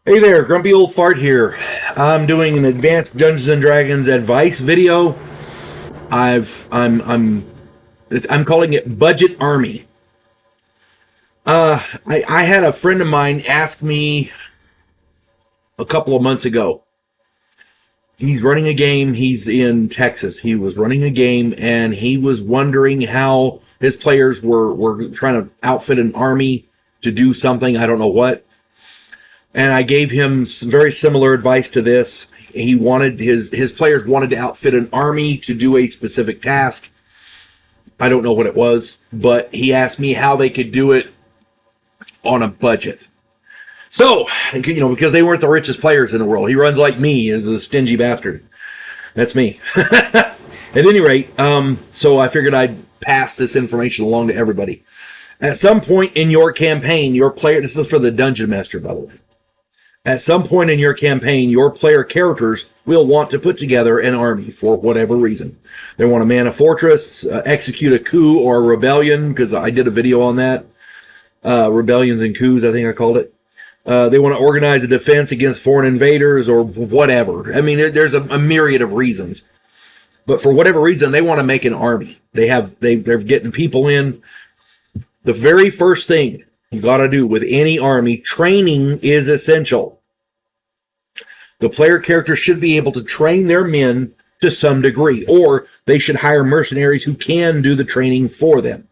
Hey there, Grumpy Old Fart here. I'm doing an advanced Dungeons and Dragons advice video. I'm calling it Budget Army. I had a friend of mine ask me a couple of months ago. He's running a game. He's in Texas. He was running a game and he was wondering how his players were trying to outfit an army to do something. I don't know what. And I gave him some very similar advice to this. He wanted his players wanted to outfit an army to do a specific task. I don't know what it was, but he asked me how they could do it on a budget. So, because they weren't the richest players in the world. He runs like me, as a stingy bastard. That's me. At any rate, so I figured I'd pass this information along to everybody. At some point in your campaign, your player, this is for the Dungeon Master, by the way. At some point in your campaign, your player characters will want to put together an army for whatever reason. They want to man a fortress, execute a coup or a rebellion, because I did a video on that. Rebellions and coups, I think I called it. They want to organize a defense against foreign invaders or whatever. I mean, there's a myriad of reasons. But for whatever reason, they want to make an army. They're getting people in. The very first thing you got to do with any army, training is essential. The player character should be able to train their men to some degree, or they should hire mercenaries who can do the training for them.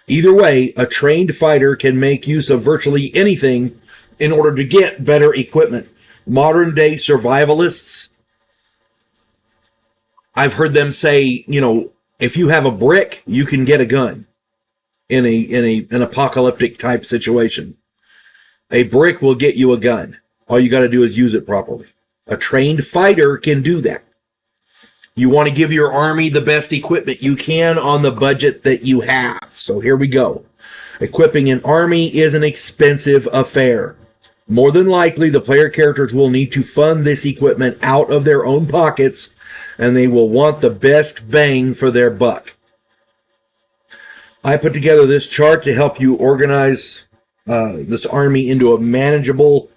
Either way, a trained fighter can make use of virtually anything in order to get better equipment. Modern day survivalists, I've heard them say, if you have a brick, you can get a gun. In an apocalyptic type situation. A brick will get you a gun. All you got to do is use it properly. A trained fighter can do that. You want to give your army the best equipment you can on the budget that you have. So here we go. Equipping an army is an expensive affair. More than likely, the player characters will need to fund this equipment out of their own pockets, and they will want the best bang for their buck. I put together this chart to help you organize this army into a manageable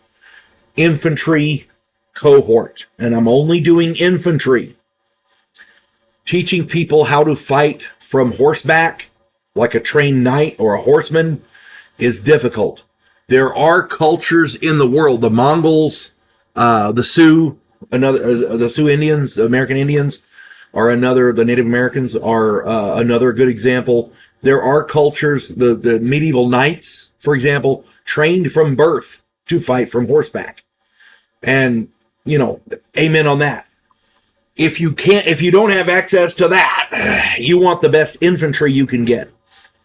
infantry cohort. And I'm only doing infantry. Teaching people how to fight from horseback, like a trained knight or a horseman, is difficult. There are cultures in the world, the Mongols, the Sioux, the Sioux Indians, the American Indians, the Native Americans are another good example. There are cultures, the medieval knights, for example, trained from birth to fight from horseback. And, amen on that. If you don't have access to that, you want the best infantry you can get.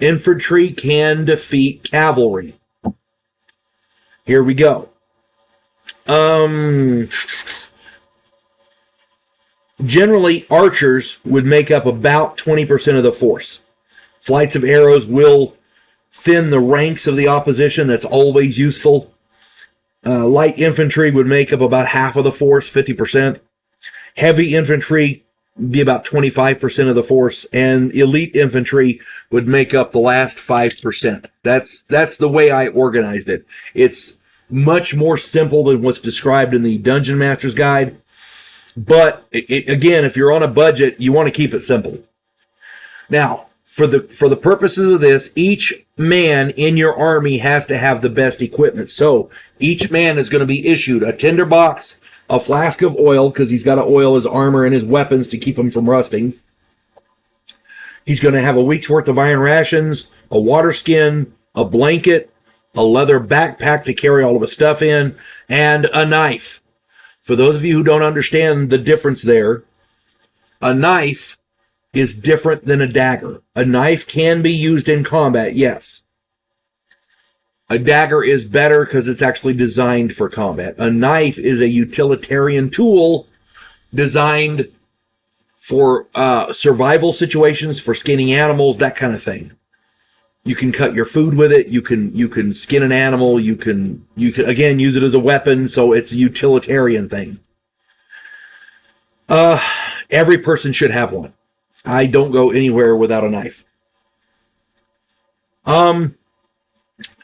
Infantry can defeat cavalry. Here we go. Generally, archers would make up about 20% of the force. Flights of arrows will thin the ranks of the opposition. That's always useful. Light infantry would make up about half of the force, 50%. Heavy infantry would be about 25% of the force. And elite infantry would make up the last 5%. That's the way I organized it. It's much more simple than what's described in the Dungeon Master's Guide. But again, if you're on a budget, you want to keep it simple. Now, for the purposes of this, each man in your army has to have the best equipment. So each man is going to be issued a tinderbox, a flask of oil, because he's got to oil his armor and his weapons to keep them from rusting. He's going to have a week's worth of iron rations, a water skin, a blanket, a leather backpack to carry all of his stuff in, and a knife. For those of you who don't understand the difference there, a knife is different than a dagger. A knife can be used in combat, yes. A dagger is better because it's actually designed for combat. A knife is a utilitarian tool designed for survival situations, for skinning animals, that kind of thing. You can cut your food with it. You can skin an animal. You can again use it as a weapon. So it's a utilitarian thing. Every person should have one. I don't go anywhere without a knife.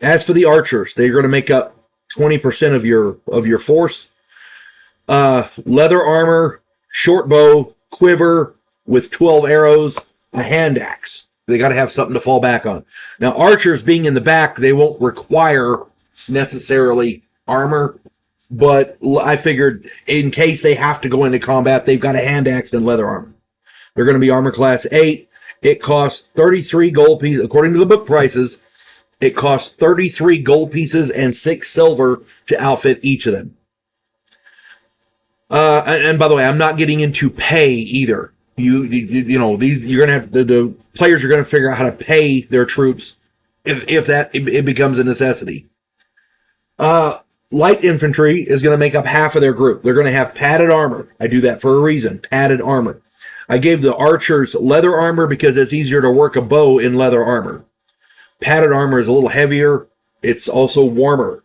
As for the archers, they're going to make up 20% of your force. Leather armor, short bow, quiver with 12 arrows, a hand axe. They got to have something to fall back on. Now, archers being in the back, they won't require necessarily armor, but I figured in case they have to go into combat, they've got a hand axe and leather armor. They're going to be armor class 8. It costs 33 gold pieces. According to the book prices, it costs 33 gold pieces and 6 silver to outfit each of them. And by the way, I'm not getting into pay either. You know, these, you're going to have, the players are going to figure out how to pay their troops if it becomes a necessity. Light infantry is going to make up half of their group. They're going to have padded armor. I do that for a reason. Padded armor. I gave the archers leather armor because it's easier to work a bow in leather armor. Padded armor is a little heavier. It's also warmer.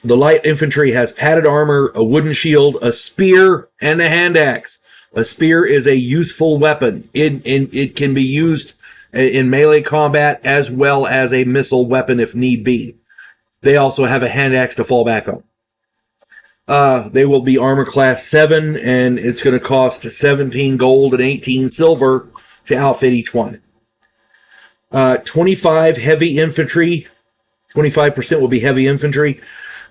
The light infantry has padded armor, a wooden shield, a spear, and a hand axe. A spear is a useful weapon. It can be used in melee combat as well as a missile weapon if need be. They also have a hand axe to fall back on. They will be armor class 7, and it's going to cost 17 gold and 18 silver to outfit each one. 25 heavy infantry. 25% will be heavy infantry.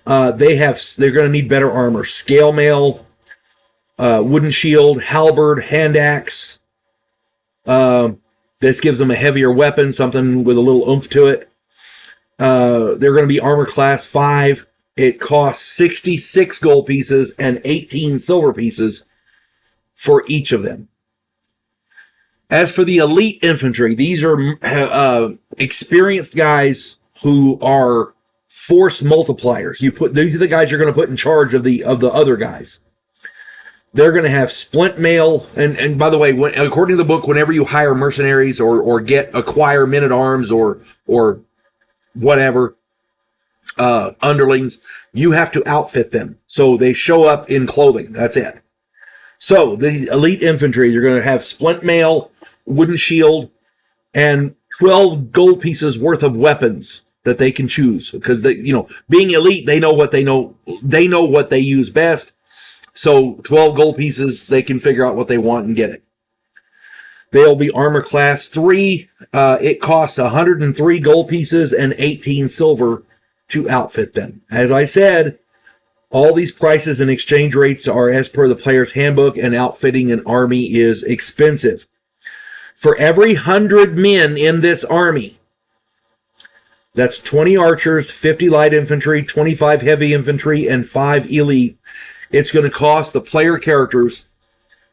They're going to need better armor. Scale mail, wooden shield, halberd, hand axe. This gives them a heavier weapon, something with a little oomph to it. They're going to be armor class 5. It costs 66 gold pieces and 18 silver pieces for each of them. As for the elite infantry, these are experienced guys who are force multipliers. These are the guys you're going to put in charge of the other guys. They're going to have splint mail, and by the way, according to the book, whenever you hire mercenaries or acquire men at arms or whatever underlings, you have to outfit them so they show up in clothing. That's it. So the elite infantry, you're going to have splint mail, wooden shield, and 12 gold pieces worth of weapons that they can choose, because being elite, they know what they use best. So 12 gold pieces, they can figure out what they want and get it. They'll be armor class 3. It costs 103 gold pieces and 18 silver to outfit them. As I said, all these prices and exchange rates are as per the player's handbook, and outfitting an army is expensive. For every 100 men in this army, that's 20 archers, 50 light infantry, 25 heavy infantry, and 5 elite. It's going to cost the player characters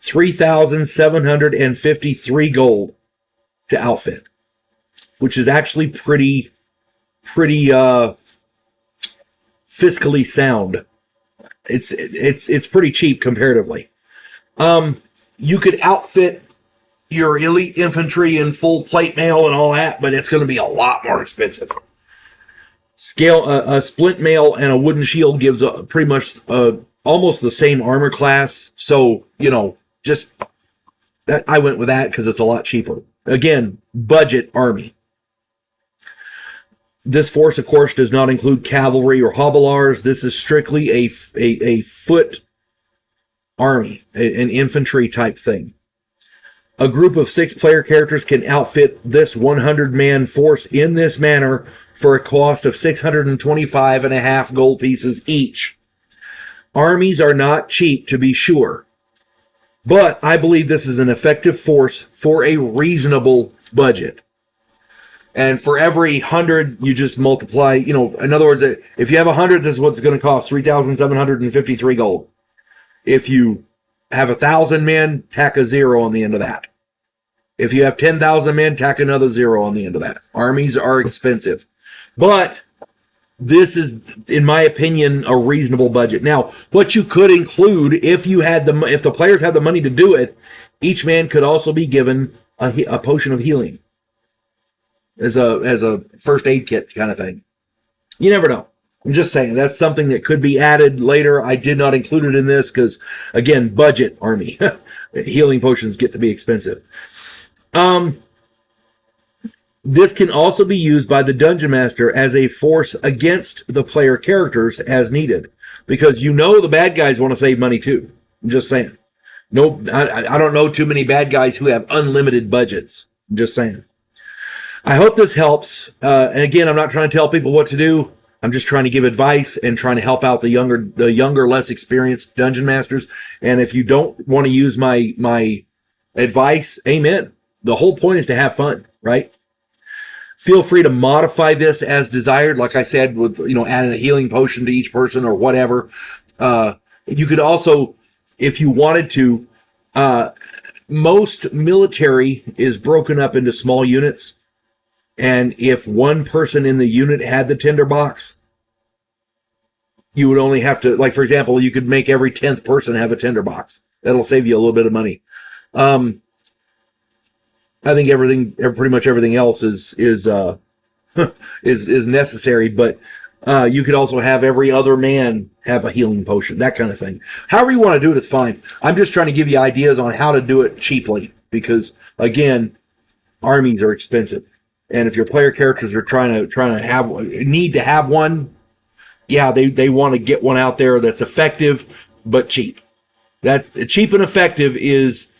3,753 gold to outfit, which is actually pretty fiscally sound. It's pretty cheap comparatively. You could outfit your elite infantry in full plate mail and all that, but it's going to be a lot more expensive. A splint mail and a wooden shield gives pretty much almost the same armor class. So, just that I went with that because it's a lot cheaper. Again, budget army. This force, of course, does not include cavalry or hobilars. This is strictly a foot army, an infantry type thing. A group of 6 player characters can outfit this 100-man force in this manner for a cost of 625.5 gold pieces each. Armies are not cheap, to be sure, but I believe this is an effective force for a reasonable budget. And for every 100, you just multiply, in other words, if you have 100, this is what's going to cost, 3,753 gold. If you have 1,000 men, tack a 0 on the end of that. If you have 10,000 men, tack another 0 on the end of that. Armies are expensive. But this is, in my opinion, a reasonable budget. Now, what you could include, if the players had the money to do it, each man could also be given a potion of healing as a first aid kit kind of thing. You never know. I'm just saying that's something that could be added later. I did not include it in this because, again, budget army. Healing potions get to be expensive. This can also be used by the Dungeon Master as a force against the player characters as needed. Because the bad guys want to save money too. I'm just saying. No, I don't know too many bad guys who have unlimited budgets. I'm just saying. I hope this helps. And again, I'm not trying to tell people what to do. I'm just trying to give advice and trying to help out the younger, less experienced dungeon masters. And if you don't want to use my advice, amen. The whole point is to have fun, right? Feel free to modify this as desired. Like I said, with adding a healing potion to each person or whatever. You could also, if you wanted to, most military is broken up into small units. And if one person in the unit had the tinderbox, you would only have to, like, for example, you could make every 10th person have a tinderbox. That'll save you a little bit of money. I think pretty much everything else is necessary, but you could also have every other man have a healing potion, that kind of thing. However you want to do it, it's fine. I'm just trying to give you ideas on how to do it cheaply, because again, armies are expensive. And if your player characters are trying to need to have one, yeah, they want to get one out there that's effective but cheap. That cheap and effective is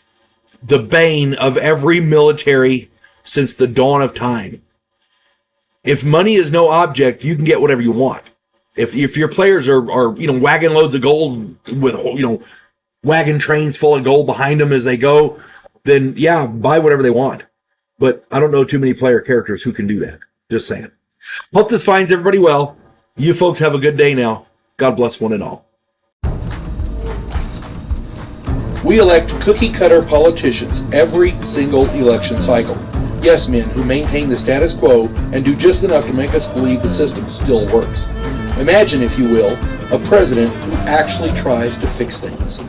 the bane of every military since the dawn of time. If money is no object, you can get whatever you want. If your players are wagon loads of gold with wagon trains full of gold behind them as they go, then yeah, buy whatever they want. But I don't know too many player characters who can do that. Just saying. Hope this finds everybody well. You folks have a good day now. God bless one and all. We elect cookie-cutter politicians every single election cycle. Yes men who maintain the status quo and do just enough to make us believe the system still works. Imagine, if you will, a president who actually tries to fix things.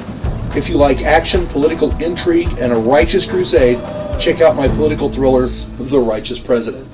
If you like action, political intrigue, and a righteous crusade, check out my political thriller, The Righteous President.